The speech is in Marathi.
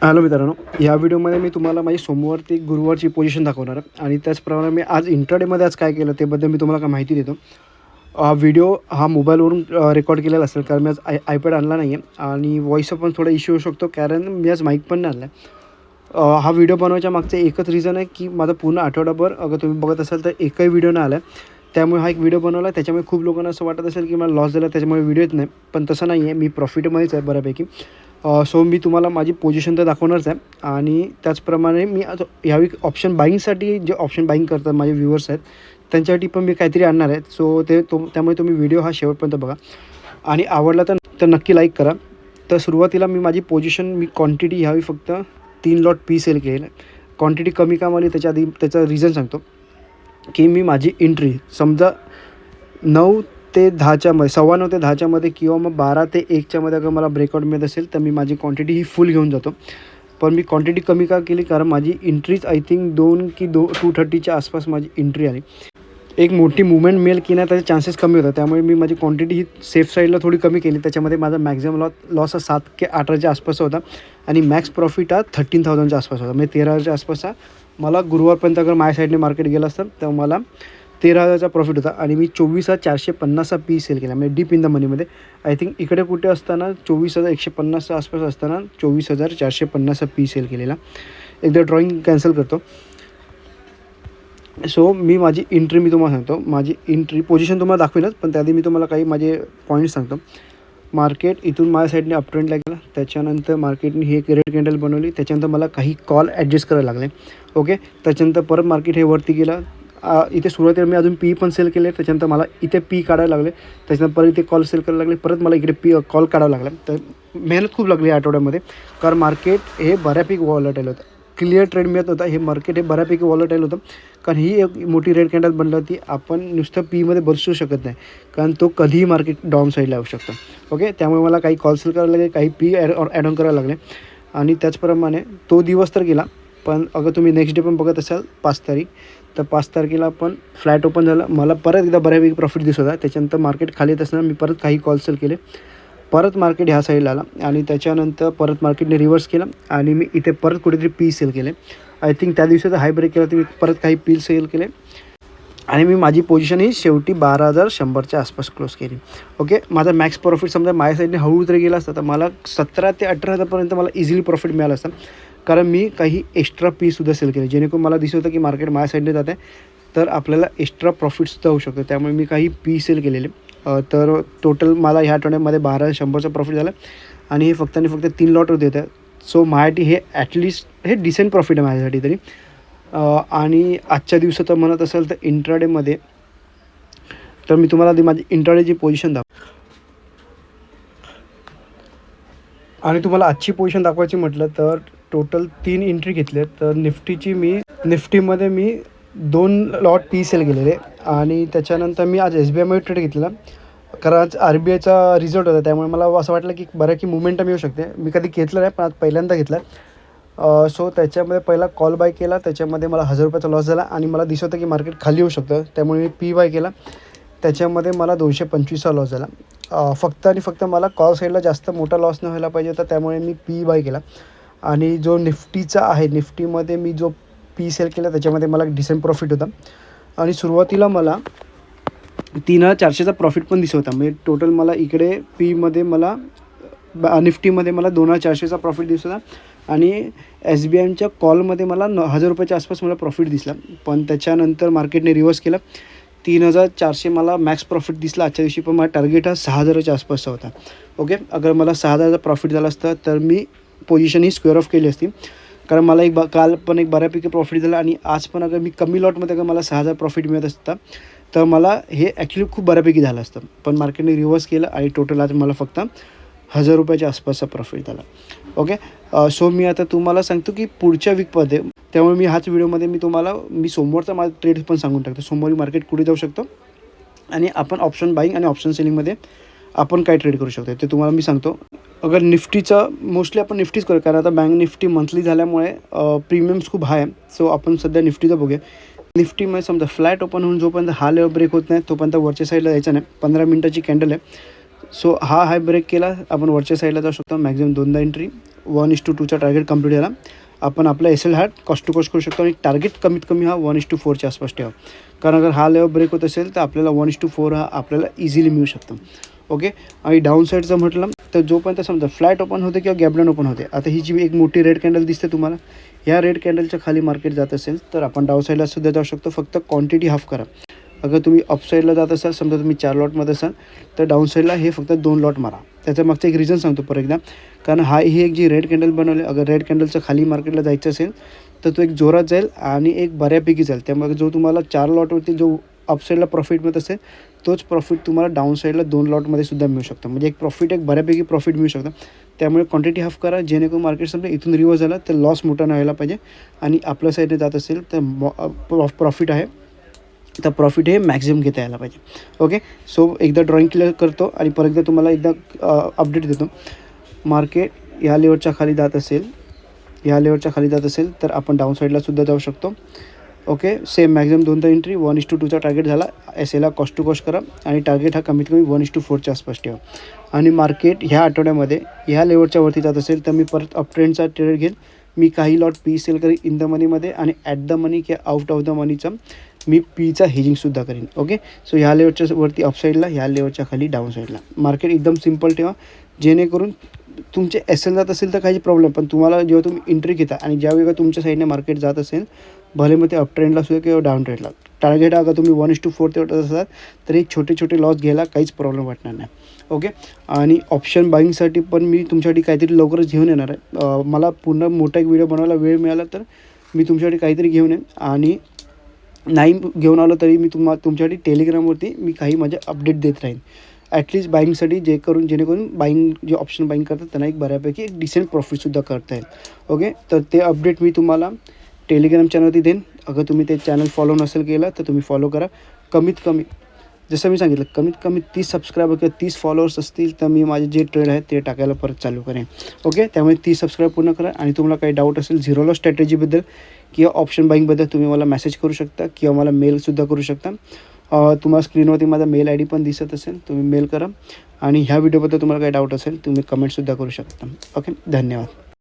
हॅलो मित्रांनो, या व्हिडिओमध्ये मी तुम्हाला माझी सोमवार ते गुरुवारची पोझिशन दाखवणार आहे आणि त्याचप्रमाणे मी आज इंट्राडेमध्ये आज काय केलं त्याबद्दल मी तुम्हाला काय माहिती देतो. व्हिडिओ हा मोबाईलवरून रेकॉर्ड केलेला असेल कारण मी आज आयपॅड आणला नाही आहे आणि व्हॉईसचा पण थोडा इश्यू होऊ शकतो कारण मी आज माईक पण नाही आणला आहे. हा व्हिडिओ बनवायच्या मागचं एकच रिझन आहे की माझा पूर्ण आठवडाभर अगर तुम्ही बघत असाल तर एकही व्हिडिओ नाही आला आहे. त्यामुळे हा एक व्हिडिओ बनवला. त्याच्यामुळे खूप लोकांना असं वाटत असेल की मला लॉस झाला त्याच्यामुळे व्हिडिओ येत नाही, पण तसं नाही आहे. मी प्रॉफिटमध्येच आहे बऱ्यापैकी. सो मी तुम्हाला माझी पोझिशन तर दाखवणारच आहे आणि त्याचप्रमाणे मी आता यावेळी ऑप्शन बाईंगसाठी जे ऑप्शन बाईंग करतात माझे व्ह्यूअर्स आहेत त्यांच्यासाठी पण मी काहीतरी आणणार आहे. सो त्यामुळे तुम्ही व्हिडिओ हा शेवटपर्यंत बघा आणि आवडला तर नक्की लाईक करा. तर सुरुवातीला मी माझी पोझिशन क्वांटिटी ह्यावेळी फक्त 3 लॉट पी सेल केलेलं आहे. क्वांटिटी कमी का आली त्याच्या आधी त्याचं रिझन सांगतो की मी माझी एंट्री समजा 9 ते 10च्या मध्ये 9:15 ते 10च्या मध्ये किंवा मग 12 ते 1च्या मध्ये अगर मला ब्रेकआउट मिळत असेल तर मी माझी क्वांटिटी ही फुल घेऊन जातो. पण मी क्वांटिटी कमी का केली कारण माझी एंट्रीज आय थिंक 230च्या आसपास माझी एंट्री आली. एक मोठी मूवमेंट मिळेल की नाही त्याचे चान्सेस कमी होतात. त्यामुळे मी माझी क्वांटिटी ही सेफ साईडला थोडी कमी केली. त्याच्यामध्ये माझा मॅक्झिमम लॉस हा 7 ते 8च्या आसपास होता आणि मॅक्स प्रॉफिट हा 13,000च्या आसपास होता. म्हणजे 13,000च्या आसपास मला गुरुवारपर्यंत अगर माझ्या साईडने मार्केट गेलं असतं तर मला 13,000चा प्रॉफिट होता आणि मी 24,450चा पी सेल केला. म्हणजे डीप इन द मनीमध्ये आय थिंक इकडे कुठे असताना 24,150च्या आसपास असताना 24,450चा पी सेल केलेला. एकदा ड्रॉईंग कॅन्सल करतो. सो मी माझी एंट्री मी तुम्हाला सांगतो. माझी एंट्री पोझिशन तुम्हाला दाखवेनच, पण त्याआधी मी तुम्हाला काही माझे पॉईंट्स सांगतो. मार्केट इथून माझ्या साईडने अप ट्रेंडला गेला. त्याच्यानंतर मार्केटने ही एक रेड कॅन्डल बनवली. त्याच्यानंतर मला काही कॉल ॲडजस्ट करायला लागले. ओके, त्याच्यानंतर परत मार्केट हे वरती गेलं. इथे सुरुवातीला मी अजून पी पण सेल केले. त्याच्यानंतर मला इथे पी काढायला लागले. त्याच्यानंतर परत इथे कॉल सेल करायला लागले. परत मला इकडे कॉल काढावं लागला. तर मेहनत खूप लागली या आठवड्यामध्ये कारण मार्केट हे बऱ्यापैकी वॉलेटाईल होतं. क्लिअर ट्रेड मिळत होता. हे मार्केट हे बऱ्यापैकी वॉलेटाईल होतं कारण ही एक मोठी रेड कॅन्डल बनली होती. आपण नुसतं पीमध्ये बसू शकत नाही कारण तो कधीही मार्केट डाऊन साईडला येऊ शकतो. ओके, त्यामुळे मला काही कॉल सेल करायला लागले, काही पी ॲड ऑन करायला लागले आणि त्याचप्रमाणे तो दिवस तर गेला. पण अगर तुम्ही नेक्स्ट डे पण बघत असाल 5 तारीख तर 5 तारखेला पण फ्लॅट ओपन झालं. मला परत एकदा बऱ्यापैकी प्रॉफिट दिसत होता. त्याच्यानंतर मार्केट खाली येत असताना मी परत काही कॉल सेल केले. परत मार्केट ह्या साईडला आला आणि त्याच्यानंतर परत मार्केटने रिव्हर्स केलं आणि मी इथे परत कुठेतरी पी सेल केले. आय थिंक त्या दिवसाचा हाय ब्रेक केला तर मी परत काही पी सेल केले आणि मी माझी पोझिशन ही शेवटी 12,100च्या आसपास क्लोज केली. ओके, माझा मॅक्स प्रॉफिट समजा माझ्या साईडने हळू जरी गेला असता तर मला 17 ते 18,000पर्यंत मला इझिली प्रॉफिट मिळालं असतं कारण मी काही एक्स्ट्रा पीसुद्धा सेल केले जेणेकरून मला दिसत होतं की मार्केट माझ्या साईडने जात आहे तर आपल्याला एक्स्ट्रा प्रॉफिटसुद्धा होऊ शकतो. त्यामुळे मी काही पी सेल केलेले. तर टोटल मला ह्या आठवड्यामध्ये 12,100चा प्रॉफिट झाला आणि हे फक्त आणि फक्त 3 लॉट होते त्या. सो माझ्यासाठी हे ॲटलिस्ट हे डिसेंट प्रॉफिट आहे माझ्यासाठी तरी. आणि आजच्या दिवसाचं म्हणत असेल तर इंट्राडेमध्ये तर मी तुम्हाला आधी माझी इंट्राडेची पोझिशन आणि तुम्हाला आजची पोझिशन दाखवायची म्हटलं तर टोटल 3 एंट्री घेतले. तर निफ्टीमध्ये मी 2 लॉट पी सेल केलेले आणि त्याच्यानंतर मी आज SBIमध्ये ट्रेड घेतलेला कारण आज RBIचा रिझल्ट होता. त्यामुळे मला असं वाटलं की बऱ्यापैकी मुवमेंटम येऊ शकते. मी कधी घेतलं नाही पण आज पहिल्यांदा घेतला. सो त्याच्यामध्ये पहिला कॉल बाय केला. त्याच्यामध्ये मला 1,000 रुपयाचा लॉस झाला आणि मला दिसत होतं की मार्केट खाली येऊ शकतं. त्यामुळे मी पी बाय केला. त्याच्यामध्ये मला 225चा लॉस झाला. फक्त आणि फक्त मला कॉल साईडला जास्त मोठा लॉस न व्हायला पाहिजे होता त्यामुळे मी पी बाय केला. आणि जो निफ्टीचा आहे निफ्टीमध्ये मी जो पी सेल केला त्याच्यामध्ये मला डिसेंट प्रॉफिट होता आणि सुरुवातीला मला 3,400चा प्रॉफिट पण दिसत होता. म्हणजे टोटल मला इकडे पीमध्ये मला निफ्टीमध्ये मला 2,400चा प्रॉफिट दिसत होता आणि SBIच्या कॉलमध्ये मला 1,000 रुपयाच्या आसपास मला प्रॉफिट दिसला. पण त्याच्यानंतर मार्केटने रिव्हर्स केला. 3,400 मला मॅक्स प्रॉफिट दिसला आजच्या दिवशी. पण माझा टार्गेट हा 6,000च्या आसपासचा होता. ओके, अगर मला 6,000चा प्रॉफिट झाला असता तर मी पोझिशन ही स्क्वेअर ऑफ केली असती कारण मला काल पण एक बऱ्यापैकी प्रॉफिट झाला आणि आज पण अगर मी कमी लॉटमध्ये अगर मला 6,000 प्रॉफिट मिळत असता तर मला हे ॲक्च्युली खूप बऱ्यापैकी झालं असतं. पण मार्केटने रिव्हर्स केलं आणि टोटल आज मला फक्त 1,000 रुपयाच्या आसपासचा प्रॉफिट झाला. ओके, सो मी आता तुम्हाला सांगतो की पुढच्या वीकमध्ये त्यामुळे मी ह्याच व्हिडिओमध्ये मी सोमवारचा माझा ट्रेड पण सांगून टाकतो. सोमवारी मार्केट कुठे जाऊ शकतो आणि आपण ऑप्शन बाईंग आणि ऑप्शन सेलिंगमध्ये आपण काय ट्रेड करू शकतो ते तुम्हाला मी सांगतो. अगर निफ्टीचं मोस्टली आपण निफ्टीच करू कारण आता बँक निफ्टी मंथली झाल्यामुळे प्रीमियम्स खूप हाय आहे. सो आपण सध्या निफ्टीचं बघूया. निफ्टीमध्ये समजा फ्लॅट ओपन होऊन जोपर्यंत हा लेवल ब्रेक होत नाही तोपर्यंत वरच्या साईडला जायचं नाही. 15 मिनिटाची कॅन्डल आहे. सो हा हाय ब्रेक केला आपण वरच्या साईडला जाऊ शकतो. मॅक्झिमम 2दा एंट्री 1:2चा टार्गेट कंप्लीट झाला. आपण आपला एस एल हा कॉस्ट टू कॉस्ट करू शकतो आणि टार्गेट कमीत कमी हा 1:4च्या आसपास ठेवा. कारण अगर हा लेवल ब्रेक होत असेल तर आपल्याला 1:4 हा आपल्याला इझिली मिळू शकतो. ओके. आणि डाऊन साईडचं म्हटलं तर जोपर्यंत समजा फ्लॅट ओपन होते किंवा गॅप डाऊन ओपन होते. आता ही जी एक मोठी रेड कॅन्डल दिसते तुम्हाला, ह्या रेड कॅन्डलच्या खाली मार्केट जात असेल तर आपण डाऊन साईडला सुद्धा जाऊ शकतो. फक्त क्वांटिटी हाफ करा. अगर तुम्ही अपसाईडला जात असाल, समजा तुम्ही 4 लॉटमध्ये असाल तर डाऊन साईडला हे फक्त 2 लॉट मारा. त्याच्या मागचं एक रिझन सांगतो परत एकदा. कारण ही एक जी रेड कॅन्डल बनवली, अगर रेड कॅन्डलचं खाली मार्केटला जायचं असेल तर तो एक जोरात जाईल आणि एक बऱ्यापैकी जाईल. त्यामुळे जो तुम्हाला 4 लॉटवरती जो अपसाईडला प्रॉफिट मिळत असेल तोच प्रॉफिट तुम्हाला डाऊन साईडला 2 लॉटमध्ये सुद्धा मिळू शकतो. म्हणजे एक बऱ्यापैकी प्रॉफिट मिळू शकतं. त्यामुळे क्वांटिटी हाफ करा, जेणेकरून मार्केट समजा इथून रिव्हर्स झाला तर लॉस मोठा नाही व्हायला पाहिजे आणि आपल्या साईडने जात असेल तर प्रॉफिट आहे तर प्रॉफिट हे मॅक्झिमम घेता यायला पाहिजे. ओके. सो एकदा ड्रॉइंग क्लिअर करतो आणि परत एकदा तुम्हाला एकदा अपडेट देतो. मार्केट ह्या लेवलच्या खाली जात असेल तर आपण डाऊन साईडला सुद्धा जाऊ शकतो. ओके. सेम मॅक्झिमम 2दा एंट्री, 1:2चा टार्गेट झाला. एस एला कॉस्ट टू कॉस्ट करा आणि टार्गेट हा कमीत कमी 1:4च्या आसपास ठेवा. आणि मार्केट ह्या आठवड्यामध्ये ह्या लेवलच्या वरती जात असेल तर मी परत अप ट्रेंडचा ट्रेड घेईन. मी काही लॉट पी सेल करीन इन द मनीमध्ये आणि ॲट द मनी किंवा आउट ऑफ द मनीचा मी पीचा हेजिंगसुद्धा करीन. ओके. सो ह्या लेवलच्या वरती अपसाईडला, ह्या लेवलच्या खाली डाऊन साईडला. मार्केट एकदम सिम्पल ठेवा, जेणेकरून तुमचे एस एल जात असेल तर काही प्रॉब्लेम, पण तुम्हाला जेव्हा तुम्ही एंट्री घेता आणि ज्यावेळी तुमच्या साईडने मार्केट जात असेल, भले मग ते अप ट्रेंडला सुद्धा किंवा डाऊन ट्रेंडला, टार्गेट अगर तुम्ही 1:4 ठेवत असाल तर एक छोटे लॉस घ्यायला काहीच प्रॉब्लेम वाटणार नाही. ओके. आणि ऑप्शन बाईंगसाठी पण मी तुमच्यासाठी काहीतरी लवकरच घेऊन येणार आहे. मला पूर्ण मोठा एक व्हिडिओ बनवायला वेळ मिळाला तर मी तुमच्यासाठी काहीतरी घेऊन येईन. आणि नाही घेऊन आलो तरी मी तुमच्यासाठी टेलिग्रामवरती मी काही माझे अपडेट देत राहीन ॲटलिस्ट बाईंगसाठी, जेणेकरून बाईंग जे ऑप्शन बाईंग करतात त्यांना एक बऱ्यापैकी एक डिसेंट प्रॉफिटसुद्धा करता येईल. ओके. तर ते अपडेट मी तुम्हाला टेलिग्राम चॅनलवरती देईन. अगर तुम्ही ते चॅनल फॉलो नसेल केलं तर तुम्ही फॉलो करा. कमीत कमी जसं मी सांगितलं, कमीत कमी 30 सबस्क्रायबर किंवा 30 फॉलोअर्स असतील तर मी माझे जे ट्रेड आहेत ते टाकायला परत चालू करेन. ओके. त्यामुळे 30 सबस्क्राईब पूर्ण करा. आणि तुम्हाला काही डाऊट असेल झिरो लॉस स्ट्रॅटेजीबद्दल किंवा ऑप्शन बाईंगबद्दल तुम्ही मला मेसेज करू शकता किंवा मला मेलसुद्धा करू शकता. तुम्हाला स्क्रीनवरती माझा मेल ID पण दिसत असेल, तुम्ही मेल करा. आणि ह्या व्हिडिओबद्दल तुम्हाला काही डाऊट असेल तुम्ही कमेंटसुद्धा करू शकता. ओके. धन्यवाद.